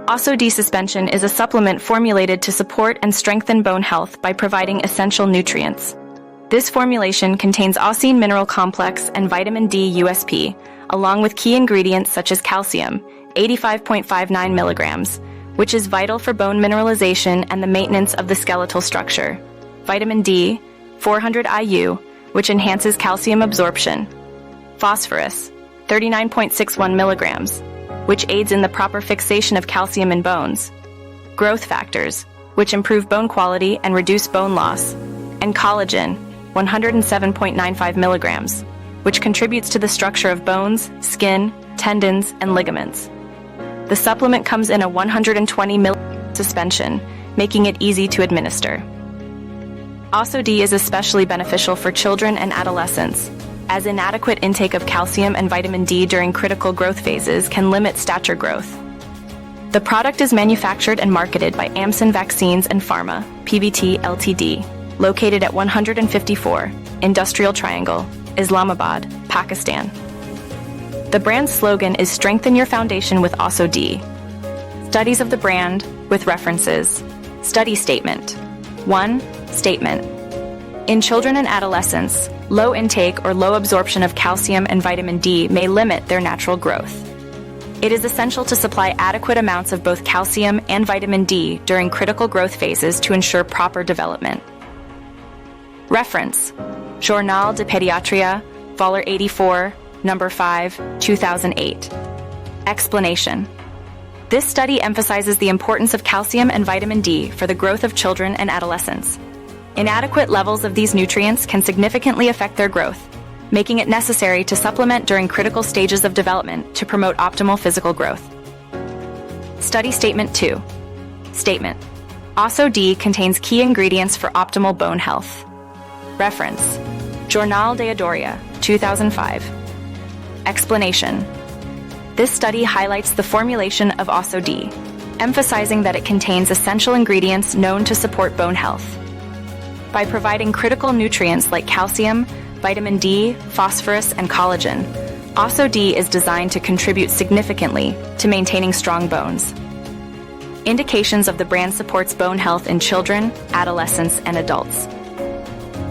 Osso-D Suspension is a supplement formulated to support and strengthen bone health by providing essential nutrients. This formulation contains Ossein mineral complex and vitamin D USP, along with key ingredients such as calcium, 85.59 milligrams, which is vital for bone mineralization and the maintenance of the skeletal structure. Vitamin D, 400 IU, which enhances calcium absorption. Phosphorus, 39.61 milligrams, which aids in the proper fixation of calcium in bones. Growth factors, which improve bone quality and reduce bone loss. And collagen, 107.95 milligrams, which contributes to the structure of bones, skin, tendons, and ligaments. The supplement comes in a 120 ml suspension, making it easy to administer. Osso-D is especially beneficial for children and adolescents, as inadequate intake of calcium and vitamin D during critical growth phases can limit stature growth. The product is manufactured and marketed by Amgen Vaccines and Pharma, PBT Ltd, located at 154 Industrial Triangle, Islamabad, Pakistan. The brand's slogan is "Strengthen your foundation with Osso-D." Studies of the brand with references. Study statement. 1. Statement. In children and adolescents, low intake or low absorption of calcium and vitamin D may limit their natural growth. It is essential to supply adequate amounts of both calcium and vitamin D during critical growth phases to ensure proper development. Reference: Journal de Pédiatrie, Vol. 84, No. 5, 2008. Explanation: This study emphasizes the importance of calcium and vitamin D for the growth of children and adolescents. Inadequate levels of these nutrients can significantly affect their growth, making it necessary to supplement during critical stages of development to promote optimal physical growth. Study Statement 2. Statement: Osso-D contains key ingredients for optimal bone health. Reference: Journal de Adoria, 2005. Explanation: This study highlights the formulation of Osso-D, emphasizing that it contains essential ingredients known to support bone health. By providing critical nutrients like calcium, vitamin D, phosphorus, and collagen, Osso-D is designed to contribute significantly to maintaining strong bones. Indications of the brand supports bone health in children, adolescents, and adults.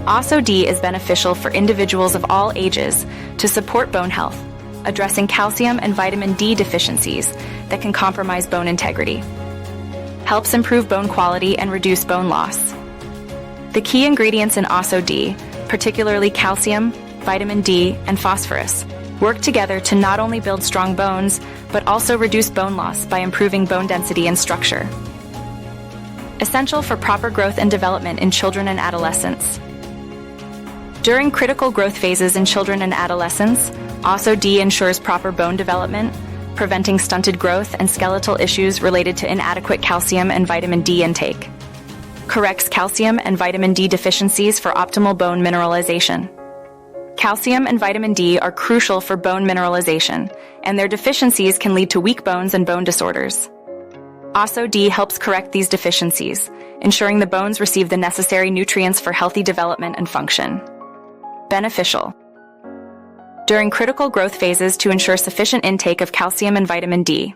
Osso-D is beneficial for individuals of all ages to support bone health, addressing calcium and vitamin D deficiencies that can compromise bone integrity. Helps improve bone quality and reduce bone loss. The key ingredients in Osso-D, particularly calcium, vitamin D, and phosphorus, work together to not only build strong bones, but also reduce bone loss by improving bone density and structure. Essential for proper growth and development in children and adolescents. During critical growth phases in children and adolescents, Osso-D ensures proper bone development, preventing stunted growth and skeletal issues related to inadequate calcium and vitamin D intake. Corrects calcium and vitamin D deficiencies for optimal bone mineralization. Calcium and vitamin D are crucial for bone mineralization, and their deficiencies can lead to weak bones and bone disorders. Osso-D helps correct these deficiencies, ensuring the bones receive the necessary nutrients for healthy development and function. Beneficial. During critical growth phases to ensure sufficient intake of calcium and vitamin D.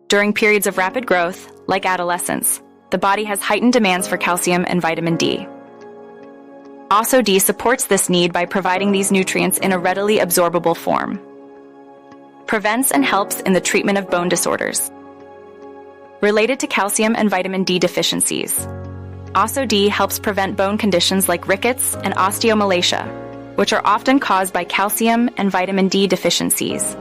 During periods of rapid growth, like adolescence, the body has heightened demands for calcium and vitamin D. Osso-D supports this need by providing these nutrients in a readily absorbable form. Prevents and helps in the treatment of bone disorders related to calcium and vitamin D deficiencies. Osso-D helps prevent bone conditions like rickets and osteomalacia, which are often caused by calcium and vitamin D deficiencies.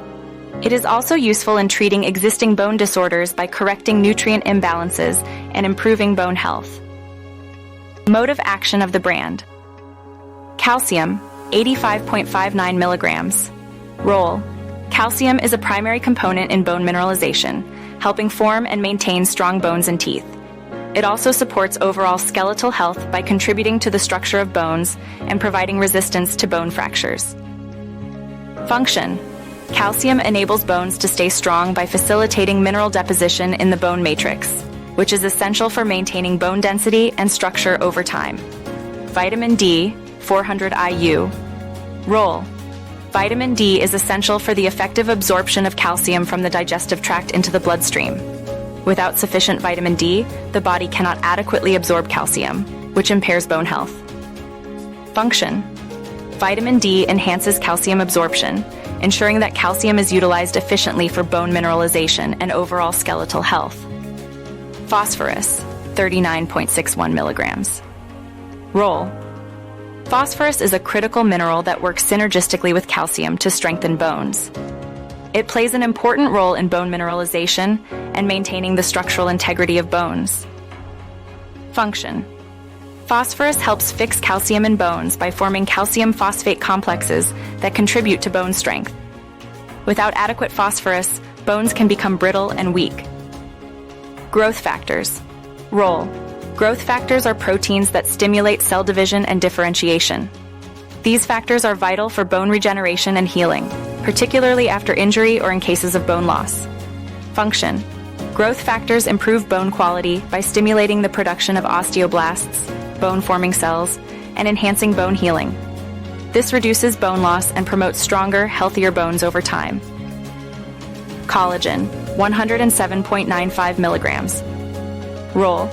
It is also useful in treating existing bone disorders by correcting nutrient imbalances and improving bone health. Mode of action of the brand. Calcium, 85.59 milligrams. Role. Calcium is a primary component in bone mineralization, helping form and maintain strong bones and teeth. It also supports overall skeletal health by contributing to the structure of bones and providing resistance to bone fractures. Function. Calcium enables bones to stay strong by facilitating mineral deposition in the bone matrix, which is essential for maintaining bone density and structure over time. Vitamin D, 400 IU. Role. Vitamin D is essential for the effective absorption of calcium from the digestive tract into the bloodstream. Without sufficient vitamin D, the body cannot adequately absorb calcium, which impairs bone health. Function. Vitamin D enhances calcium absorption, ensuring that calcium is utilized efficiently for bone mineralization and overall skeletal health. Phosphorus, 39.61 milligrams. Role. Phosphorus is a critical mineral that works synergistically with calcium to strengthen bones. It plays an important role in bone mineralization and maintaining the structural integrity of bones. Function. Phosphorus helps fix calcium in bones by forming calcium phosphate complexes that contribute to bone strength. Without adequate phosphorus, bones can become brittle and weak. Growth factors. Role. Growth factors are proteins that stimulate cell division and differentiation. These factors are vital for bone regeneration and healing, particularly after injury or in cases of bone loss. Function. Growth factors improve bone quality by stimulating the production of osteoblasts, bone-forming cells, and enhancing bone healing. This reduces bone loss and promotes stronger, healthier bones over time. Collagen, 107.95 milligrams. Role.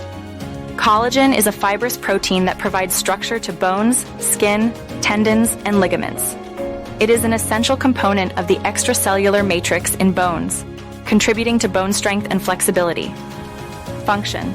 Collagen is a fibrous protein that provides structure to bones, skin, tendons, and ligaments. It is an essential component of the extracellular matrix in bones, contributing to bone strength and flexibility. Function.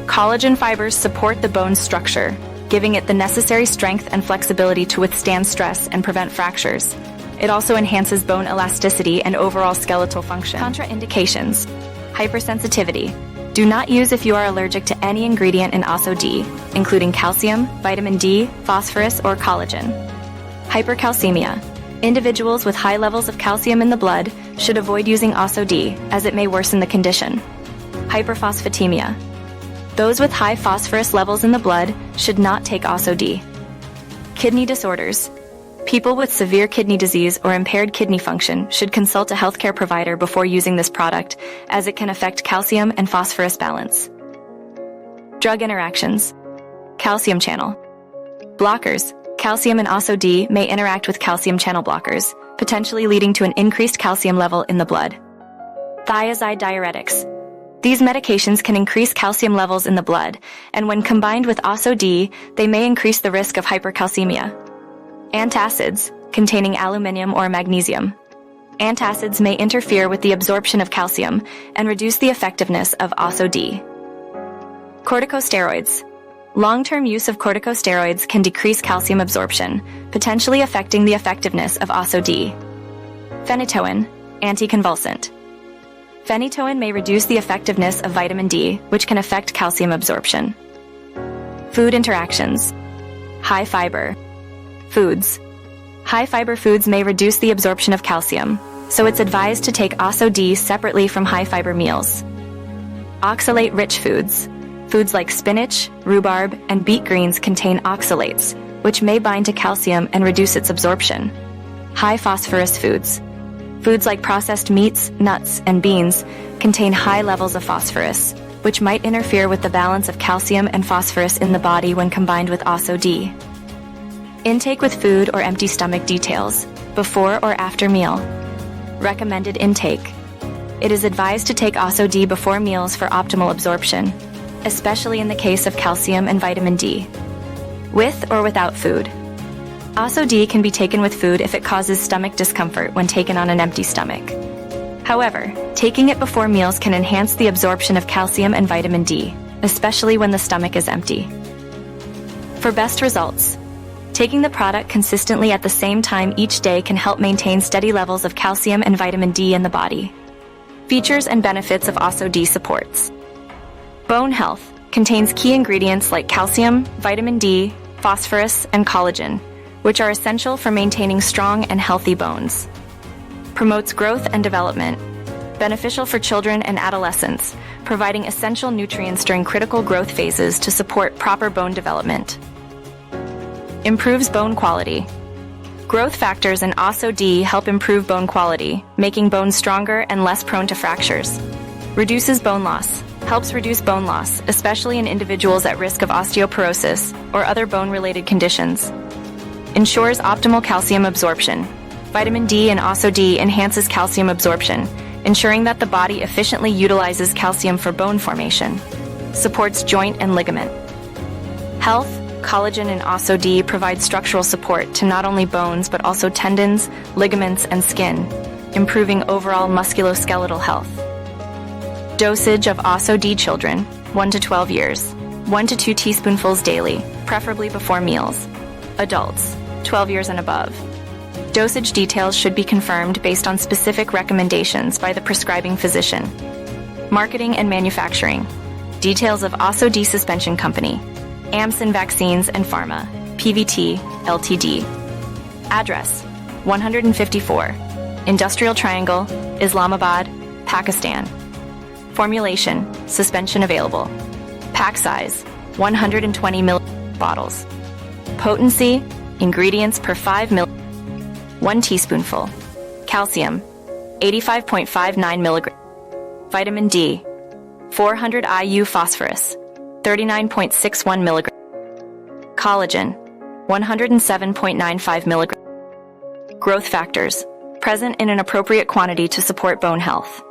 Collagen fibers support the bone's structure, giving it the necessary strength and flexibility to withstand stress and prevent fractures. It also enhances bone elasticity and overall skeletal function. Contraindications. Hypersensitivity. Do not use if you are allergic to any ingredient in Osso-D, including calcium, vitamin D, phosphorus, or collagen. Hypercalcemia. Individuals with high levels of calcium in the blood should avoid using Osso-D, as it may worsen the condition. Hyperphosphatemia. Those with high phosphorus levels in the blood should not take Osso-D. Kidney disorders. People with severe kidney disease or impaired kidney function should consult a healthcare provider before using this product, as it can affect calcium and phosphorus balance. Drug interactions. Calcium channel blockers. Calcium and Osso-D may interact with calcium channel blockers, potentially leading to an increased calcium level in the blood. Thiazide diuretics. These medications can increase calcium levels in the blood, and when combined with Osso-D, they may increase the risk of hypercalcemia. Antacids, containing aluminium or magnesium. Antacids may interfere with the absorption of calcium and reduce the effectiveness of Osso-D. Corticosteroids. Long-term use of corticosteroids can decrease calcium absorption, potentially affecting the effectiveness of Osso-D. Phenytoin, anticonvulsant. Phenytoin may reduce the effectiveness of vitamin D, which can affect calcium absorption. Food interactions. High fiber foods. High fiber foods may reduce the absorption of calcium, so it's advised to take Osso-D separately from high fiber meals. Oxalate-rich foods. Foods like spinach, rhubarb, and beet greens contain oxalates, which may bind to calcium and reduce its absorption. High phosphorus foods. Foods like processed meats, nuts, and beans contain high levels of phosphorus, which might interfere with the balance of calcium and phosphorus in the body when combined with Osso-D. Intake with food or empty stomach details, before or after meal. Recommended intake. It is advised to take Osso-D before meals for optimal absorption, especially in the case of calcium and vitamin D. With or without food. Osso-D can be taken with food if it causes stomach discomfort when taken on an empty stomach. However, taking it before meals can enhance the absorption of calcium and vitamin D, especially when the stomach is empty. For best results, taking the product consistently at the same time each day can help maintain steady levels of calcium and vitamin D in the body. Features and benefits of Osso-D supports. Bone health contains key ingredients like calcium, vitamin D, phosphorus, and collagen, which are essential for maintaining strong and healthy bones. Promotes growth and development. Beneficial for children and adolescents, providing essential nutrients during critical growth phases to support proper bone development. Improves bone quality. Growth factors in Osso-D help improve bone quality, making bones stronger and less prone to fractures. Reduces bone loss. Helps reduce bone loss, especially in individuals at risk of osteoporosis or other bone-related conditions. Ensures optimal calcium absorption. Vitamin D in Osso-D enhances calcium absorption, ensuring that the body efficiently utilizes calcium for bone formation. Supports joint and ligament health. Collagen and Osso-D provide structural support to not only bones but also tendons, ligaments, and skin, improving overall musculoskeletal health. Dosage of Osso-D children, 1 to 12 years, 1 to 2 teaspoonfuls daily, preferably before meals. Adults, 12 years and above. Dosage details should be confirmed based on specific recommendations by the prescribing physician. Marketing and manufacturing. Details of Osso-D Suspension Company, Amsin Vaccines and Pharma, PVT, Ltd. Address, 154, Industrial Triangle, Islamabad, Pakistan. Formulation, suspension available. Pack size, 120 ml bottles. Potency, ingredients per 5 ml. 1 teaspoonful. Calcium, 85.59 mg. Vitamin D, 400 IU. Phosphorus, 39.61 mg. Collagen, 107.95 mg. Growth factors, present in an appropriate quantity to support bone health.